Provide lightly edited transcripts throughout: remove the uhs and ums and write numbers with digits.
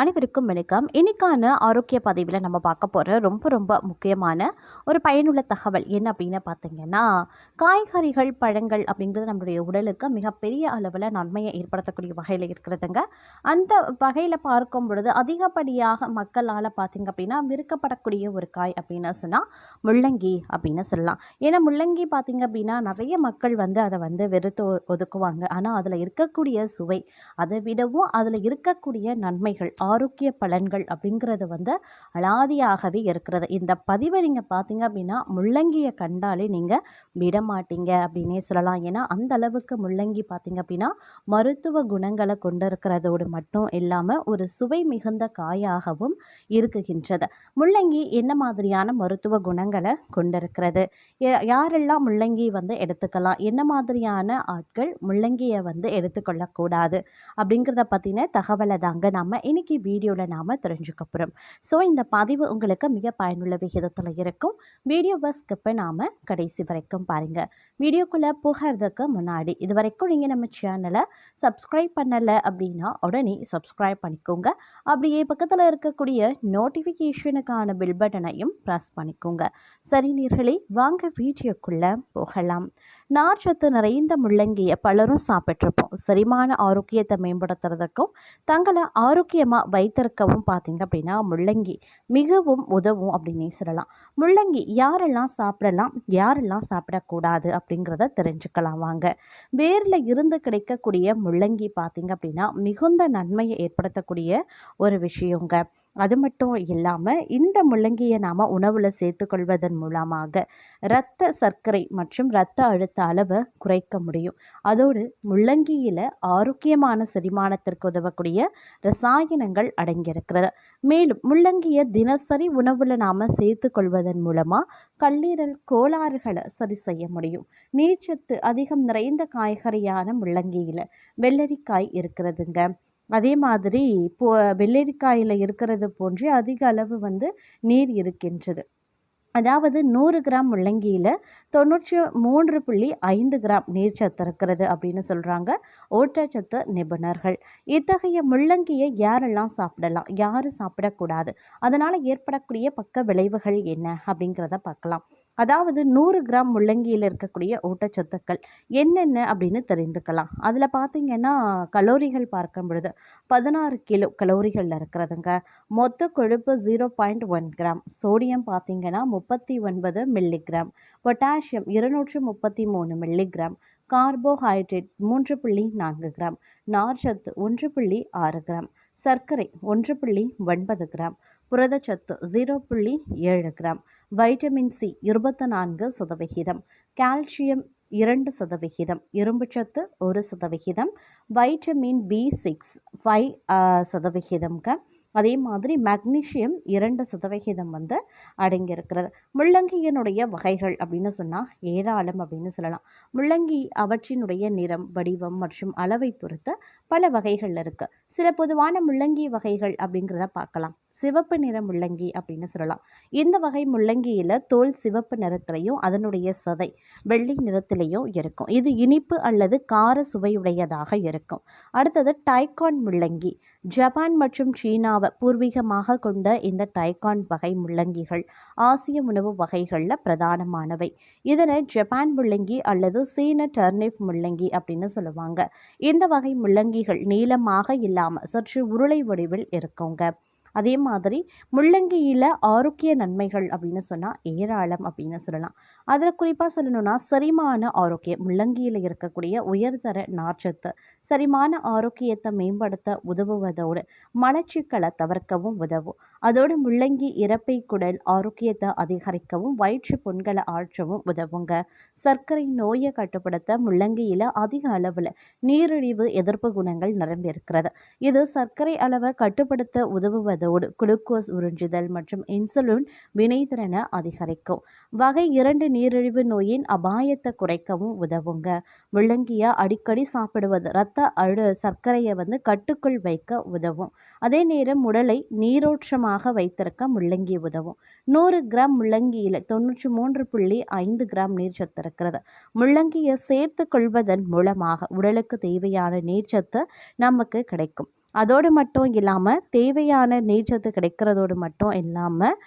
அனைவருக்கும் வணக்கம். இன்னைக்கான ஆரோக்கிய பதிவில் நம்ம பார்க்க போகிற ரொம்ப ரொம்ப முக்கியமான ஒரு பயனுள்ள தகவல் என்ன அப்படின்னு பார்த்தீங்கன்னா, காய்கறிகள் பழங்கள் அப்படிங்கிறது நம்மளுடைய உடலுக்கு மிகப்பெரிய அளவில் நன்மையை ஏற்படுத்தக்கூடிய வகையில் இருக்கிறதுங்க. அந்த வகையில் பார்க்கும் பொழுது அதிகப்படியாக மக்களால் பார்த்திங்க அப்படின்னா விருக்கப்படக்கூடிய ஒரு காய் அப்படின்னு சொன்னால் முள்ளங்கி அப்படின்னு சொல்லலாம். ஏன்னா முள்ளங்கி பார்த்திங்க அப்படின்னா நிறைய மக்கள் அதை வெறுத்து ஒதுக்குவாங்க. ஆனால் அதில் இருக்கக்கூடிய சுவை, அதை விடவும் அதில் இருக்கக்கூடிய நன்மைகள், ஆரோக்கிய பலன்கள் அப்படிங்கிறது அலாதியாகவே இருக்கிறது. இந்த பதிவை நீங்கள் பார்த்தீங்க அப்படின்னா முள்ளங்கியை கண்டாலே நீங்கள் விடமாட்டீங்க அப்படின்னே சொல்லலாம். ஏன்னா அந்த அளவுக்கு முள்ளங்கி பார்த்தீங்க அப்படின்னா மருத்துவ குணங்களை கொண்டிருக்கிறதோடு மட்டும் இல்லாமல் ஒரு சுவை மிகுந்த காயாகவும் இருக்குகின்றது. முள்ளங்கி என்ன மாதிரியான மருத்துவ குணங்களை கொண்டிருக்கிறது, யாரெல்லாம் முள்ளங்கி எடுத்துக்கலாம், என்ன மாதிரியான ஆட்கள் முள்ளங்கியை எடுத்துக்கொள்ளக்கூடாது அப்படிங்கிறத பற்றின தகவலை தாங்க நம்ம இன்னைக்கு வீடியோவில் நாம் தெரிஞ்சுக்க போகிறோம். ஸோ இந்த பதிவு உங்களுக்கு மிக பயனுள்ள விகிதத்தில் இருக்கும். வீடியோவை ஸ்கிப்பை நாம் கடைசி வரைக்கும் பாருங்கள். வீடியோக்குள்ளே போகிறதுக்கு முன்னாடி இது வரைக்கும் நீங்கள் நம்ம சேனலை சப்ஸ்கிரைப் பண்ணலை அப்படின்னா உடனே சப்ஸ்கிரைப் பண்ணிக்கோங்க. அப்படியே பக்கத்தில் இருக்கக்கூடிய நோட்டிஃபிகேஷனுக்கான பில் பட்டனையும் ப்ரெஸ் பண்ணிக்கோங்க. சரி நேயர்களே, வாங்க வீடியோக்குள்ளே போகலாம். நார்ச்சத்து நிறைந்த முள்ளங்கியை பலரும் சாப்பிட்ருப்போம். செரிமான ஆரோக்கியத்தை மேம்படுத்துறதுக்கும் தங்களை ஆரோக்கியமாக வைத்திருக்கவும் பார்த்திங்க அப்படின்னா முள்ளங்கி மிகவும் உதவும் அப்படின்னே சொல்லலாம். முள்ளங்கி யாரெல்லாம் சாப்பிடலாம், யாரெல்லாம் சாப்பிடக்கூடாது அப்படிங்கிறத தெரிஞ்சுக்கலாம் வாங்க. வேரில் இருந்து கிடைக்கக்கூடிய முள்ளங்கி பார்த்திங்க அப்படின்னா மிகுந்த நன்மையை ஏற்படுத்தக்கூடிய ஒரு விஷயங்க. அது மட்டும் இல்லாமல் இந்த முள்ளங்கியை நாம் உணவில் சேர்த்துக்கொள்வதன் மூலமாக இரத்த சர்க்கரை மற்றும் இரத்த அழுத்த அளவை குறைக்க முடியும். அதோடு முள்ளங்கியில் ஆரோக்கியமான செரிமானத்திற்கு உதவக்கூடிய ரசாயனங்கள் அடங்கியிருக்கிறது. மேலும் முள்ளங்கியை தினசரி உணவில் நாம் சேர்த்துக்கொள்வதன் மூலமாக கல்லீரல் கோளாறுகளை சரி செய்ய முடியும். நீர்ச்சத்து அதிகம் நிறைந்த காய்கறியான முள்ளங்கியில் வெள்ளரிக்காய் இருக்கிறதுங்க. அதே மாதிரி வெள்ளரிக்காயில் இருக்கிறது போன்றே அதிக அளவு நீர் இருக்கின்றது. அதாவது 100 கிராம் முள்ளங்கியில் 93.5 கிராம் நீர்ச்சத்து இருக்கிறது அப்படின்னு சொல்கிறாங்க ஊட்டச்சத்து நிபுணர்கள். இத்தகைய முள்ளங்கியை யாரெல்லாம் சாப்பிடலாம், யார் சாப்பிடக்கூடாது, அதனால் ஏற்படக்கூடிய பக்க விளைவுகள் என்ன அப்படிங்கிறத பார்க்கலாம். அதாவது 100 கிராம் முள்ளங்கியில் இருக்கக்கூடிய ஊட்டச்சத்துக்கள் என்னென்ன அப்படின்னு தெரிந்துக்கலாம். அதில் பார்த்திங்கன்னா கலோரிகள் பார்க்கும் பொழுது 16 கிலோ கலோரிகளில் இருக்கிறதுங்க. மொத்த கொழுப்பு 0.1 கிராம், சோடியம் பார்த்திங்கன்னா 39 milligram, potassium 233 milligram, carbohydrate 3.4 gram, நார்ச்சத்து 1.6 கிராம், சர்க்கரை 1.9 கிராம், புரதச்சத்து 0.7 கிராம், வைட்டமின் சி 24%, கால்சியம் 2%, இரும்புச்சத்து 1%, வைட்டமின் B6 5%, அதே மாதிரி மக்னீசியம் 2% அடங்கியிருக்கிறது. முள்ளங்கியினுடைய வகைகள் அப்படின்னு சொன்னால் ஏராளம் அப்படின்னு சொல்லலாம். முள்ளங்கி அவற்றினுடைய நிறம், வடிவம் மற்றும் அளவை பொறுத்து பல வகைகள் இருக்குது. சில பொதுவான முள்ளங்கி வகைகள் அப்படிங்கிறத பார்க்கலாம். சிவப்பு நிற முள்ளங்கி அப்படின்னு சொல்லலாம். இந்த வகை முள்ளங்கியில் தோல் சிவப்பு நிறத்திலையும் அதனுடைய சதை வெள்ளை நிறத்திலையும் இருக்கும். இது இனிப்பு அல்லது கார சுவையுடையதாக இருக்கும். அடுத்தது டைகான் முள்ளங்கி. ஜப்பான் மற்றும் சீனாவை பூர்வீகமாக கொண்ட இந்த டைகான் வகை முள்ளங்கிகள் ஆசிய உணவு வகைகளில் பிரதானமானவை. இதனை ஜப்பான் முள்ளங்கி அல்லது சீன டர்னிப் முள்ளங்கி அப்படின்னு சொல்லுவாங்க. இந்த வகை முள்ளங்கிகள் நீளமாக இல்லாமல் சற்று உருளை வடிவில் இருக்குங்க. அதே மாதிரி முள்ளங்கியில் ஆரோக்கிய நன்மைகள் அப்படின்னு சொன்னால் ஏராளம் அப்படின்னு சொல்லலாம். அதில் குறிப்பாக சொல்லணும்னா செரிமான ஆரோக்கியம். முள்ளங்கியில் இருக்கக்கூடிய உயர்தர நார்ச்சத்து செரிமான ஆரோக்கியத்தை மேம்படுத்த உதவுவதோடு மலச்சிக்கலை தவிர்க்கவும் உதவும். அதோடு முள்ளங்கி இறப்பை குடல் ஆரோக்கியத்தை அதிகரிக்கவும் வயிற்று புண்களை ஆற்றவும் உதவுங்க. சர்க்கரை நோயை கட்டுப்படுத்த முள்ளங்கியில் அதிக அளவில் நீரிழிவு எதிர்ப்பு குணங்கள் நிரம்பியிருக்கிறது. இது சர்க்கரை அளவை கட்டுப்படுத்த உதவுவது குளுக்கோஸ் உறிஞ்சுதல் மற்றும் இன்சுலின் வினைத்திறனை அதிகரிக்கும். வகை 2 நீரிழிவு நோயின் அபாயத்தை குறைக்கவும் உதவுங்க. முள்ளங்கியை அடிக்கடி சாப்பிடுவது இரத்த சர்க்கரையை கட்டுக்குள் வைக்க உதவும். அதே நேரம் உடலை நீரோற்றமாக வைத்திருக்க முள்ளங்கி உதவும். 100 கிராம் முள்ளங்கியில் 93.5 கிராம் நீர்ச்சத்து இருக்கிறது. முள்ளங்கியை சேர்த்து கொள்வதன் மூலமாக உடலுக்கு தேவையான நீர்ச்சத்து நமக்கு கிடைக்கும். அதோடு மட்டும் இல்லாமல் தேவையான நீர்ச்சத்து கிடைக்கிறதோடு மட்டும் இல்லாமல்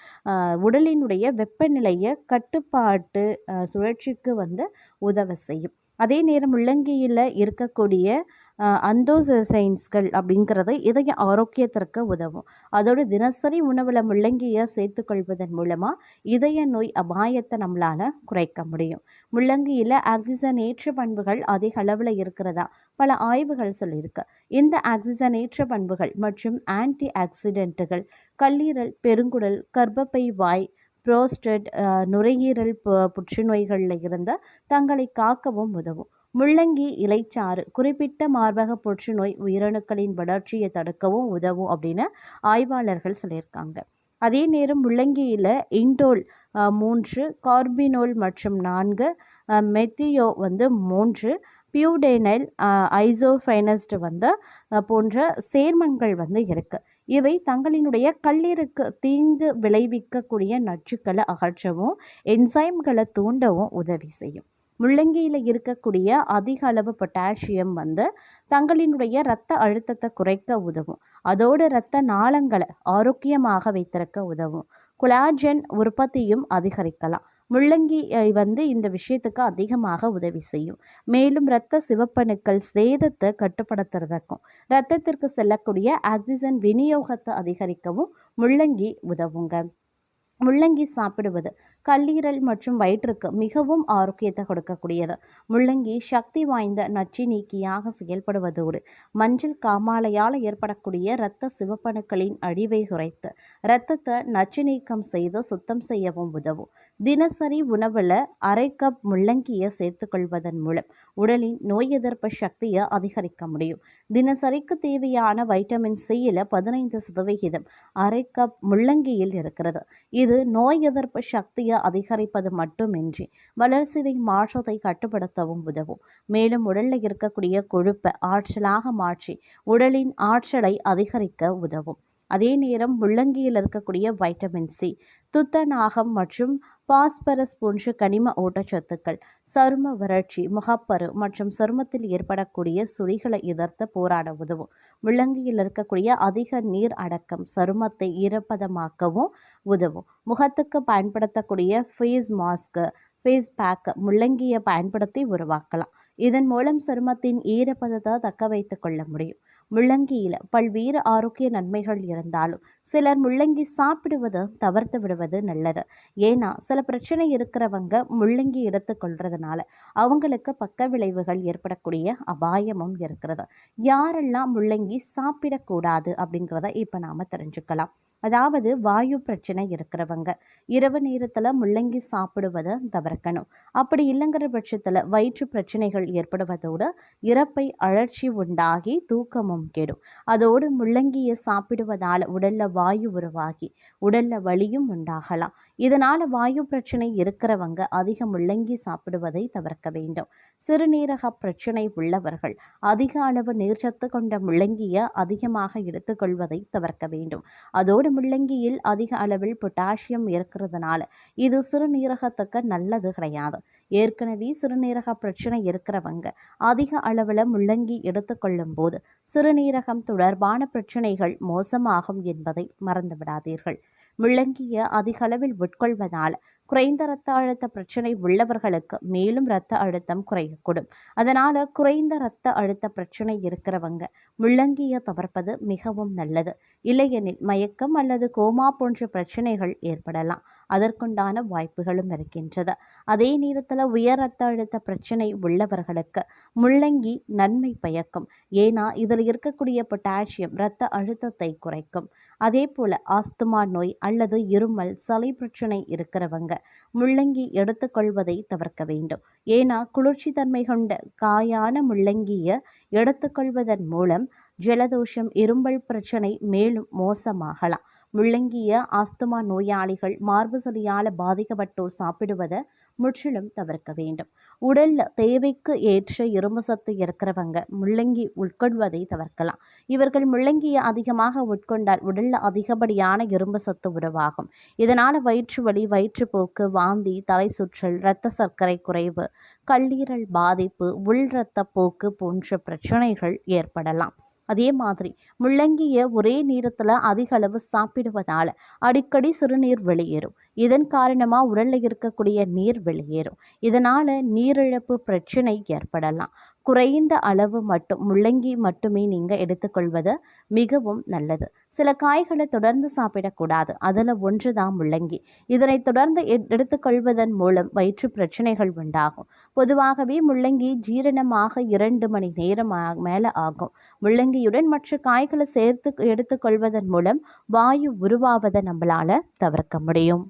உடலினுடைய வெப்பநிலையை கட்டுப்பாட்டு சுழற்சிக்கு உதவ செய்யும். அதே நேரம் முள்ளங்கியில் இருக்கக்கூடிய அந்தோசைன்ஸ்கள் அப்படிங்கிறது இதய ஆரோக்கியத்திற்கு உதவும். அதோடு தினசரி உணவில் முள்ளங்கியை சேர்த்துக்கொள்வதன் மூலமாக இதய நோய் அபாயத்தை நம்மளால் குறைக்க முடியும். முள்ளங்கியில் ஆக்சிஜனேற்ற பண்புகள் அதிக அளவில் இருக்கிறதா பல ஆய்வுகள் சொல்லியிருக்கு. இந்த ஆக்சிஜனேற்ற பண்புகள் மற்றும் ஆன்டி ஆக்சிடென்ட்டுகள் கல்லீரல், பெருங்குடல், கர்ப்பப்பை வாய், புரோஸ்டேட், நுரையீரல் புற்றுநோய்களில் இருந்து தங்களை காக்கவும் உதவும். முள்ளங்கி இலைச்சாறு குறிப்பிட்ட மார்பக புற்றுநோய் உயிரணுக்களின் வளர்ச்சியை தடுக்கவும் உதவும் அப்படின்னு ஆய்வாளர்கள் சொல்லியிருக்காங்க. அதே நேரம் முள்ளங்கியில் இண்டோல் 3, கார்பினோல் மற்றும் 4, மெத்தியோ 3, பியூடேனைல், ஐசோஃபைனஸ்ட் போன்ற சேர்மங்கள் இருக்குது. இவை தங்களினுடைய கல்லீருக்கு தீங்கு விளைவிக்கக்கூடிய நச்சுக்களை அகற்றவும் என்சைம்களை தூண்டவும் உதவி செய்யும். முள்ளங்கியில் இருக்கக்கூடிய அதிக அளவு பொட்டாசியம் தங்களினுடைய இரத்த அழுத்தத்தை குறைக்க உதவும். அதோடு இரத்த நாளங்களை ஆரோக்கியமாக வைத்திருக்க உதவும். கொலாஜன் உற்பத்தியும் அதிகரிக்கலாம். முள்ளங்கி இந்த விஷயத்துக்கு அதிகமாக உதவி செய்யும். மேலும் இரத்த சிவப்பணுக்கள் சேதத்தை கட்டுப்படுத்துறதுக்கும் இரத்தத்திற்கு செல்லக்கூடிய ஆக்சிஜன் விநியோகத்தை அதிகரிக்கவும் முள்ளங்கி உதவுங்க. முள்ளங்கி சாப்பிடுவது கல்லீரல் மற்றும் வயிற்றுக்கு மிகவும் ஆரோக்கியத்தை கொடுக்கக்கூடியது. முள்ளங்கி சக்தி வாய்ந்த நச்சு நீக்கியாக செயல்படுவதோடு மஞ்சள் காமாலையால் ஏற்படக்கூடிய இரத்த சிவப்பணுக்களின் அழிவை குறைத்து இரத்தத்தை நச்சு நீக்கம் செய்து சுத்தம் செய்யவும் உதவும். தினசரி உணவில் அரை கப் முள்ளங்கியை சேர்த்துக்கொள்வதன் மூலம் உடலின் நோய் எதிர்ப்பு சக்தியை அதிகரிக்க முடியும். தினசரிக்கு தேவையான வைட்டமின் சியில் 15% அரை கப் முள்ளங்கியில் இருக்கிறது. இது நோய் எதிர்ப்பு சக்தியை அதிகரிப்பது மட்டுமின்றி வளர்சிதை மாற்றத்தை கட்டுப்படுத்தவும் உதவும். மேலும் உடலில் இருக்கக்கூடிய கொழுப்பை ஆற்றலாக மாற்றி உடலின் ஆற்றலை அதிகரிக்க உதவும். அதே நேரம் முள்ளங்கியில் இருக்கக்கூடிய வைட்டமின் சி, துத்தநாகம் மற்றும் பாஸ்பரஸ் போன்ற கனிம ஊட்டச்சத்துக்கள் சரும வறட்சி, முகப்பரு மற்றும் சருமத்தில் ஏற்படக்கூடிய சுரிகளை எதிர்த்து போராட உதவும். முள்ளங்கியில் இருக்கக்கூடிய அதிக நீர் அடக்கம் சருமத்தை ஈரப்பதமாக்கவும் உதவும். முகத்துக்கு பயன்படுத்தக்கூடிய ஃபேஸ் மாஸ்க், ஃபேஸ் பேக் முள்ளங்கியை பயன்படுத்தி உருவாக்கலாம். இதன் மூலம் சருமத்தின் ஈரப்பதத்தை தக்க வைத்துக் கொள்ள முடியும். முள்ளங்கியில் பல்வேறு ஆரோக்கிய நன்மைகள் இருந்தாலும் சிலர் முள்ளங்கி சாப்பிடுவது தவிர்த்து விடுவது நல்லது. ஏன்னா சில பிரச்சனை இருக்கிறவங்க முள்ளங்கி எடுத்துக்கொள்றதுனால அவங்களுக்கு பக்க விளைவுகள் ஏற்படக்கூடிய அபாயமும் இருக்கிறது. யாரெல்லாம் முள்ளங்கி சாப்பிடக்கூடாது அப்படிங்கிறத இப்போ நாம் தெரிஞ்சுக்கலாம். அதாவது வாயு பிரச்சனை இருக்கிறவங்க இரவு நேரத்தில் முள்ளங்கி சாப்பிடுவதை தவிர்க்கணும். அப்படி இல்லைங்கிற பட்சத்தில் வயிற்று பிரச்சனைகள் ஏற்படுவதோடு இறப்பை அழற்சி உண்டாகி தூக்கமும் கெடும். அதோடு முள்ளங்கியை சாப்பிடுவதால் உடலில் வாயு உருவாகி உடலில் வலியும் உண்டாகலாம். இதனால் வாயு பிரச்சனை இருக்கிறவங்க அதிக முள்ளங்கி சாப்பிடுவதை தவிர்க்க வேண்டும். சிறுநீரக பிரச்சனை உள்ளவர்கள் அதிக அளவு நீர்ச்சத்து கொண்ட முள்ளங்கியை அதிகமாக எடுத்துக்கொள்வதை தவிர்க்க வேண்டும். அதோடு முள்ளங்கியில் அதிக அளவில் பொட்டாசியம் இருக்கிறதுனால இது சிறுநீரகத்துக்கு நல்லது கிடையாது. ஏற்கனவே சிறுநீரக பிரச்சனை இருக்கிறவங்க அதிக அளவில் முள்ளங்கி எடுத்துக்கொள்ளும் போது சிறுநீரகம் தொடர்பான பிரச்சனைகள் மோசமாகும் என்பதை மறந்துவிடாதீர்கள். முள்ளங்கியை அதிக அளவில் உட்கொள்வதால் குறைந்த இரத்த அழுத்த பிரச்சனை உள்ளவர்களுக்கு மேலும் இரத்த அழுத்தம் குறையக்கூடும். அதனால் குறைந்த இரத்த அழுத்த பிரச்சனை இருக்கிறவங்க முள்ளங்கியை தவிர்ப்பது மிகவும் நல்லது. இல்லையெனில் மயக்கம் அல்லது கோமா போன்ற பிரச்சனைகள் ஏற்படலாம். அதற்குண்டான வாய்ப்புகளும் இருக்கின்றது. அதே நேரத்தில் உயர் இரத்த அழுத்த பிரச்சனை உள்ளவர்களுக்கு முள்ளங்கி நன்மை பயக்கும். ஏன்னா இதில் இருக்கக்கூடிய பொட்டாசியம் இரத்த அழுத்தத்தை குறைக்கும். அதே போல ஆஸ்துமா நோய் அல்லது இருமல், சளி பிரச்சனை இருக்கிறவங்க முள்ளங்கி எடுத்துக்கொள்வதை தவிர்க்க வேண்டும். ஏன்னா குளிர்ச்சி தன்மை கொண்ட காயான முள்ளங்கியை எடுத்துக்கொள்வதன் மூலம் ஜலதோஷம், இரும்பல் பிரச்சனை மேலும் மோசமாகலாம். முள்ளங்கிய ஆஸ்துமா நோயாளிகள், மார்பு சளியால் பாதிக்கப்பட்டோர் சாப்பிடுவதை முற்றிலும் தவிர்க்க வேண்டும். உடல்ல தேவைக்கு ஏற்ற இரும்பு சத்து இருக்கிறவங்க முள்ளங்கி உட்கொள்வதை தவிர்க்கலாம். இவர்கள் முள்ளங்கியை அதிகமாக உட்கொண்டால் உடல்ல அதிகப்படியான இரும்பு சத்து உருவாகும். இதனால் வயிற்று வலி, வயிற்றுப்போக்கு, வாந்தி, தலை சுற்றல், இரத்த சர்க்கரை குறைவு, கல்லீரல் பாதிப்பு, உள் இரத்த போக்கு போன்ற பிரச்சனைகள் ஏற்படலாம். அதே மாதிரி முள்ளங்கியை ஒரே நேரத்தில் அதிக அளவு சாப்பிடுவதால் அடிக்கடி சிறுநீர் வெளியேறும். இதன் காரணமாக உடலில் இருக்கக்கூடிய நீர் வெளியேறும். இதனால் நீரிழப்பு பிரச்சனை ஏற்படலாம். குறைந்த அளவு மட்டும் முள்ளங்கி மட்டுமே நீங்கள் எடுத்துக்கொள்வது மிகவும் நல்லது. சில காய்களை தொடர்ந்து சாப்பிடக்கூடாது. அதில் ஒன்று தான் முள்ளங்கி. இதனை தொடர்ந்து எடுத்துக்கொள்வதன் மூலம் வயிற்று பிரச்சனைகள் உண்டாகும். பொதுவாகவே முள்ளங்கி ஜீரணமாக 2 மணி நேரம் மேலே ஆகும். முள்ளங்கியுடன் மற்ற காய்களை சேர்த்து எடுத்துக்கொள்வதன் மூலம் வாயு உருவாவதை நம்மளால தவிர்க்க முடியும்.